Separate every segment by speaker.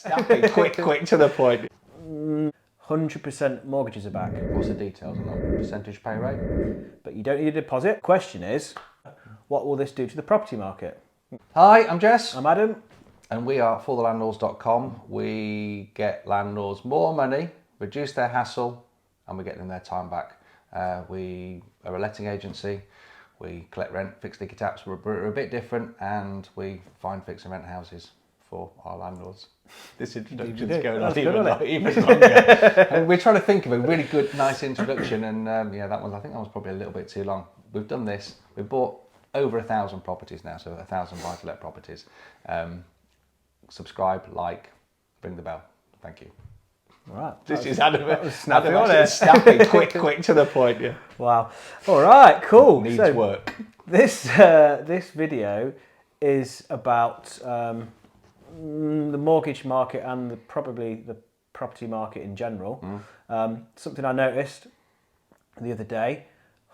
Speaker 1: Snappy, quick to the point.
Speaker 2: 100% mortgages are back,
Speaker 1: What's the details on that? Percentage pay rate?
Speaker 2: but you don't need a deposit. Question is, what will this do to the property market?
Speaker 1: Hi, I'm Jess.
Speaker 2: I'm Adam.
Speaker 1: And we are forthelandlords.com. We get landlords more money, reduce their hassle, and we get them their time back. We are a letting agency. We collect rent, fix leaky taps. We're a bit different, and we find fix and rent houses for our landlords. This introduction's going on even longer. And we're trying to think of a really good, nice introduction, and I think that was probably a little bit too long. We've done this. We've bought over 1,000 properties now, so 1,000 buy-to-let properties. Subscribe, like, ring the bell. Thank you.
Speaker 2: All right.
Speaker 1: This is Adam.
Speaker 2: Snappy,
Speaker 1: Snappy, quick to the point. Yeah.
Speaker 2: Wow. All right. Cool.
Speaker 1: Needs work.
Speaker 2: This video is about the mortgage market and probably the property market in general. Something I noticed the other day: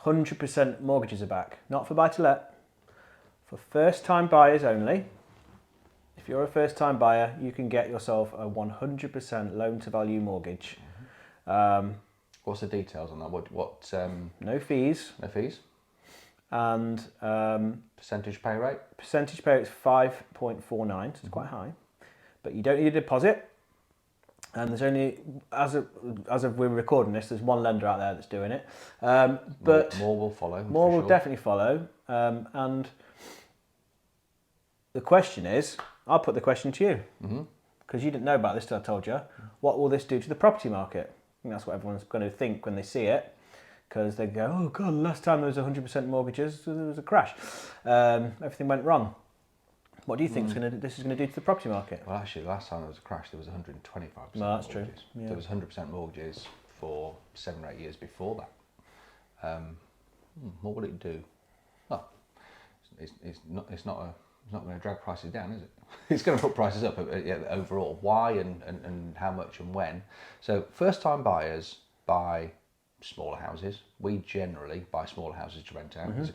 Speaker 2: 100% mortgages are back. Not for buy-to-let, for first-time buyers only. If you're a first-time buyer, you can get yourself a 100% loan-to-value mortgage.
Speaker 1: What's the details on that? What?
Speaker 2: No fees.
Speaker 1: No fees.
Speaker 2: And
Speaker 1: Percentage pay rate.
Speaker 2: percentage pay is 5.49, so it's quite high. But you don't need a deposit. And there's only, as of we're recording this, there's one lender out there that's doing it. But
Speaker 1: more will follow.
Speaker 2: More will definitely follow. And the question is, I'll put the question to you, because you didn't know about this till I told you. What will this do to the property market? I think that's what everyone's going to think when they see it, because they go, oh God, last time there was 100% mortgages, there was a crash. Everything went wrong. What do you think this is going to do to the property market?
Speaker 1: Well, actually, the last time there was a crash, there was 125%
Speaker 2: Well, that's
Speaker 1: mortgages.
Speaker 2: true. Yeah.
Speaker 1: There was 100% mortgages for 7 or 8 years before that. What will it do? Well, it's not going to drag prices down, is it? It's going to put prices up overall. Why and how much and when? So first-time buyers buy smaller houses. We generally buy smaller houses to rent out. It's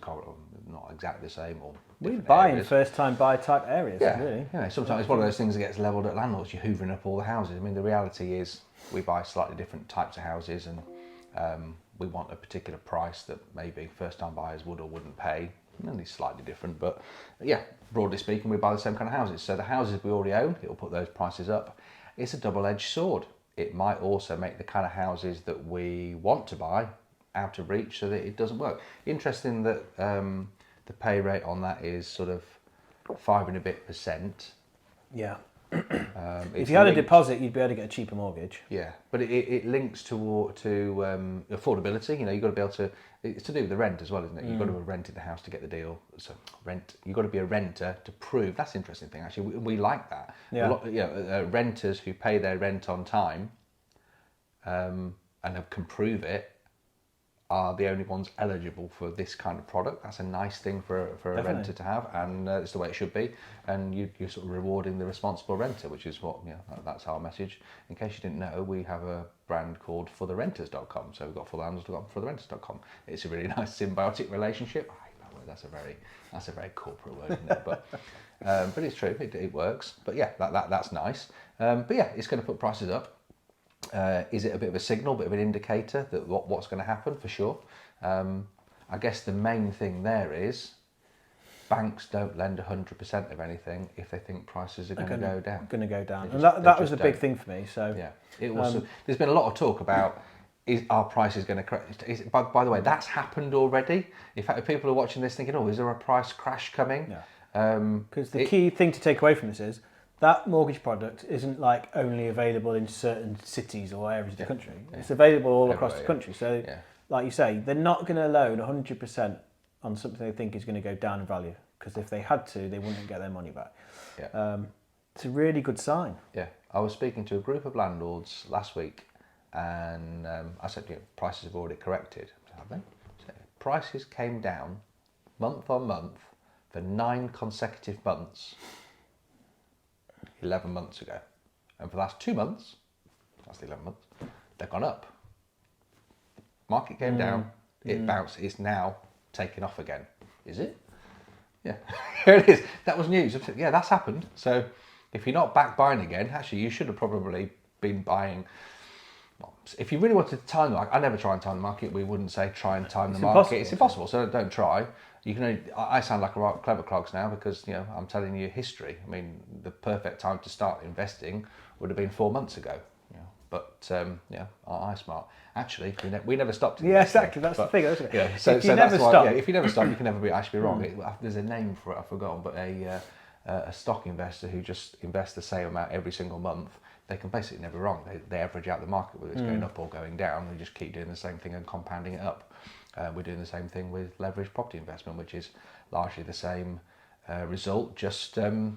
Speaker 1: not exactly the same or
Speaker 2: We
Speaker 1: different
Speaker 2: buy
Speaker 1: areas.
Speaker 2: in first-time buy type areas, really.
Speaker 1: Yeah, sometimes it's one of those things that gets levelled at landlords. You're hoovering up all the houses. I mean, the reality is we buy slightly different types of houses, and we want a particular price that maybe first-time buyers would or wouldn't pay. Only slightly different, but yeah, broadly speaking, we buy the same kind of houses. So the houses we already own, it will put those prices up. It's a double-edged sword. It might also make the kind of houses that we want to buy out of reach, so that it doesn't work. Interesting that the pay rate on that is sort of 5% and a bit.
Speaker 2: Yeah. If you had a deposit, you'd be able to get a cheaper mortgage.
Speaker 1: Yeah, but it links to affordability. You know, you've got to be able to. It's to do with the rent as well, isn't it? You've got to have rented the house to get the deal. So you've got to be a renter to prove. That's the interesting thing, actually. We like that.
Speaker 2: Yeah.
Speaker 1: Renters who pay their rent on time, and can prove it, are the only ones eligible for this kind of product. That's a nice thing for a renter to have, and it's the way it should be. And you're sort of rewarding the responsible renter, which is what, that's our message. In case you didn't know, we have a brand called fortherenters.com. So we've got fortherlandlords.com, fortherenters.com. It's a really nice symbiotic relationship. I hate that word. That's a very corporate word, isn't it? But it's true. It works. But yeah, that's nice. But yeah, it's going to put prices up. Is it a bit of a signal, bit of an indicator that what's going to happen? For sure. I guess the main thing there is banks don't lend 100% of anything if they think prices are going to go down.
Speaker 2: Going to go down, and that was a big thing for me. So
Speaker 1: yeah, it was. There's been a lot of talk about are prices going to crash? By the way, that's happened already. In fact, if people are watching this thinking, is there a price crash coming?
Speaker 2: Yeah. Because the key thing to take away from this is that mortgage product isn't like only available in certain cities or areas of the country. Yeah. It's available all across the country. So, like you say, they're not going to loan 100% on something they think is going to go down in value. Because if they had to, they wouldn't get their money back. Yeah. It's a really good sign.
Speaker 1: Yeah. I was speaking to a group of landlords last week, and I said, prices have already corrected. Have they? So prices came down month on month for 9 consecutive months 11 months ago. And for the last 2 months, that's the 11 months, they've gone up. Market came down, it bounced, it's now taking off again. Is it? Yeah, here it is. That was news. Yeah, that's happened. So If you're not back buying again, actually, you should have probably been buying. Well, if you really wanted to time the market, I never try and time the market. We wouldn't say try and time the market. It's impossible. So don't try. You can only, I sound like a clever clogs now because I'm telling you history. I mean, the perfect time to start investing would have been 4 months ago. But I smart. Actually, we never stopped.
Speaker 2: Yeah, exactly. That's the thing, isn't it?
Speaker 1: Yeah. So
Speaker 2: if you
Speaker 1: that's
Speaker 2: never
Speaker 1: why.
Speaker 2: stop,
Speaker 1: Yeah, if you never stop, you can never be actually wrong. There's a name for it. I've forgotten, but a stock investor who just invests the same amount every single month, they can basically never wrong. They average out the market, whether it's going up or going down. They just keep doing the same thing and compounding it up. We're doing the same thing with leveraged property investment, which is largely the same result, just a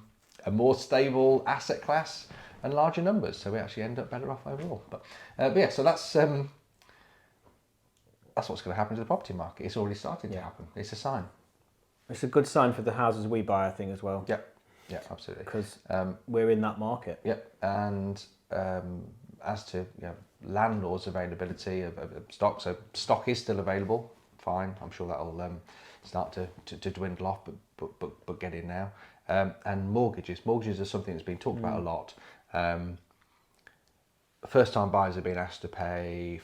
Speaker 1: more stable asset class and larger numbers, so we actually end up better off overall. But yeah, so that's what's going to happen to the property market. It's already starting to happen. It's a sign.
Speaker 2: It's a good sign for the houses we buy, I think, as well.
Speaker 1: Yeah, absolutely.
Speaker 2: Because we're in that market.
Speaker 1: And as to landlords' availability of stock, so stock is still available. Fine, I'm sure that'll start to dwindle off, but get in now. And mortgages are something that's been talked about a lot. First-time buyers are being asked to pay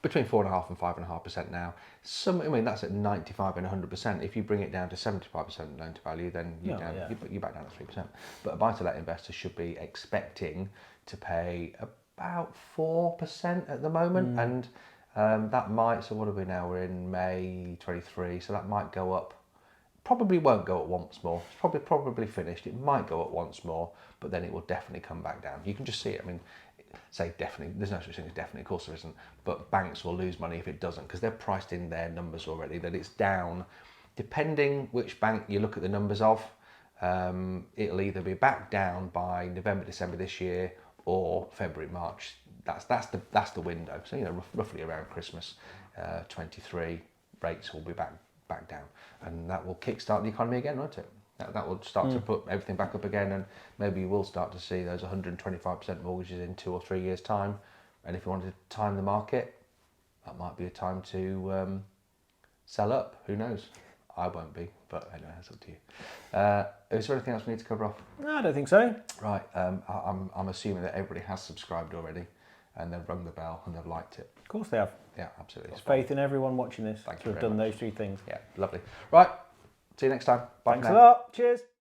Speaker 1: between 4.5% and 5.5% now. That's at 95 and 100%. If you bring it down to 75% loan to value, then you're back down to 3%. But a buy-to-let investor should be expecting to pay about 4% at the moment, and that might. So what are we now? We're in May 23, so that might go up. Probably won't go up once more. It's probably finished. It might go up once more, but then it will definitely come back down. You can just see it. I mean, say definitely. There's no such thing as definitely. Of course there isn't. But banks will lose money if it doesn't, because they're priced in their numbers already that it's down. Depending which bank you look at the numbers of, it'll either be back down by November, December this year, or February, March. That's the window. So roughly around Christmas, 23 rates will be back down, and that will kickstart the economy again, won't it? That will start to put everything back up again, and maybe you will start to see those 125% mortgages in 2 or 3 years' time. And if you wanted to time the market, that might be a time to sell up. Who knows? I won't be, but anyway, that's up to you. Is there anything else we need to cover off?
Speaker 2: No, I don't think so.
Speaker 1: Right. I'm assuming that everybody has subscribed already, and they've rung the bell and they've liked it.
Speaker 2: Of course they have.
Speaker 1: Yeah, absolutely.
Speaker 2: There's faith in everyone watching this
Speaker 1: Thank
Speaker 2: to
Speaker 1: you
Speaker 2: have
Speaker 1: very
Speaker 2: done
Speaker 1: much.
Speaker 2: those 3 things.
Speaker 1: Yeah, lovely. Right. See you next time. Bye.
Speaker 2: Thanks a lot. Cheers.